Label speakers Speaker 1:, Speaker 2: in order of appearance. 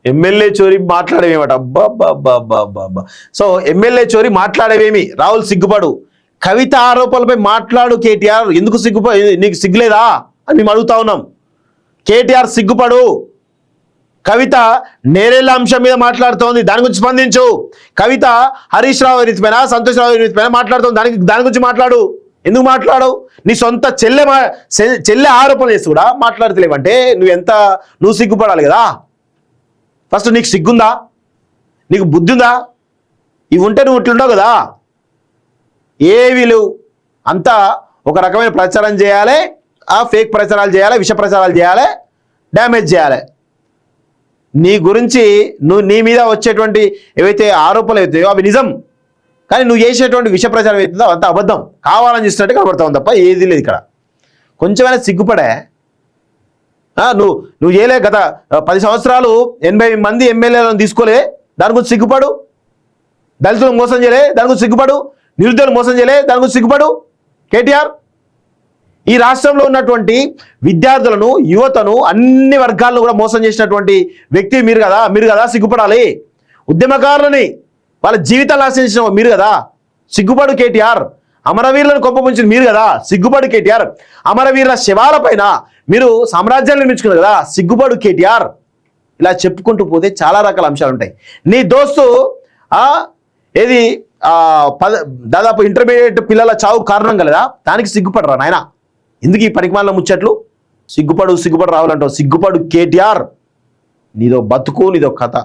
Speaker 1: MLA చోరీ మాట్లాడేవేమట. అబ్బా. So MLA చోరీ మాట్లాడేవేమి రాహుల్ సిగ్గుపడు. కవిత ఆరోపణలపై మాట్లాడు కేటీఆర్. ఎందుకు నీకు సిగ్గులేదా అని మేము అడుగుతా ఉన్నాం. కేటీఆర్ సిగ్గుపడు. కవిత నేరేళ్ల అంశం మీద మాట్లాడుతోంది, దాని గురించి స్పందించు. కవిత హరీష్ రావు రీతిపైన సంతోష్ రావు రీతిపైన మాట్లాడుతోంది, దాని గురించి మాట్లాడు. ఎందుకు మాట్లాడవు? నీ సొంత చెల్లె ఆరోపణ చేసి కూడా మాట్లాడతలేవంటే నువ్వు సిగ్గుపడాలి కదా. ఫస్ట్ నీకు సిగ్గుందా? నీకు బుద్ధి ఉందా? ఇవి ఉంటే నువ్వు ఇట్లుండవు కదా. ఏవి లేవు. అంతా ఒక రకమైన ప్రచారం చేయాలి, ఆ ఫేక్ ప్రచారాలు చేయాలి, విష ప్రచారాలు చేయాలి, డ్యామేజ్ చేయాలి. నీ గురించి నీ మీద వచ్చేటువంటి ఏవైతే ఆరోపణలు అవుతాయో అవి నిజం, కానీ నువ్వు చేసేటువంటి విష ప్రచారం అవుతుందో అంత అబద్ధం. కావాలని చూస్తున్నట్టు కనబడతావు తప్ప ఏది లేదు ఇక్కడ. కొంచెమైనా సిగ్గుపడే. నువ్వు చేయలే. గత 10 సంవత్సరాలు 80 మంది ఎమ్మెల్యేలను తీసుకోలే, దాని గురించి సిగ్గుపడు. దళితులను మోసం చేయలే, దాని గురించి సిగ్గుపడు. నిరుద్యోగులు మోసం చేయలే, దాని గురించి సిగ్గుపడు. కేటీఆర్ ఈ రాష్ట్రంలో ఉన్నటువంటి విద్యార్థులను, యువతను, అన్ని వర్గాలను కూడా మోసం చేసినటువంటి వ్యక్తి మీరు కదా సిగ్గుపడాలి. ఉద్యమకారులని వాళ్ళ జీవితాలు ఆశించిన మీరు కదా, సిగ్గుపడు కేటీఆర్. అమరవీరులను కొంపముంచిన మీరు కదా, సిగ్గుపడు కేటీఆర్. అమరవీరుల శవాల పైన మీరు సామ్రాజ్యాన్ని నిర్మించుకున్నారు కదా, సిగ్గుపడు కేటీఆర్. ఇలా చెప్పుకుంటూ పోతే చాలా రకాల అంశాలు ఉంటాయి. నీ దోస్తు దాదాపు ఇంటర్మీడియట్ పిల్లల చావు కారణం కలదా, దానికి సిగ్గుపడరా నాయన? ఎందుకు ఈ పనికిమాలిన ముచ్చట్లు? సిగ్గుపడు రావాలంటావు. సిగ్గుపడు కేటీఆర్. నీదో బతుకు, నీదో కథ.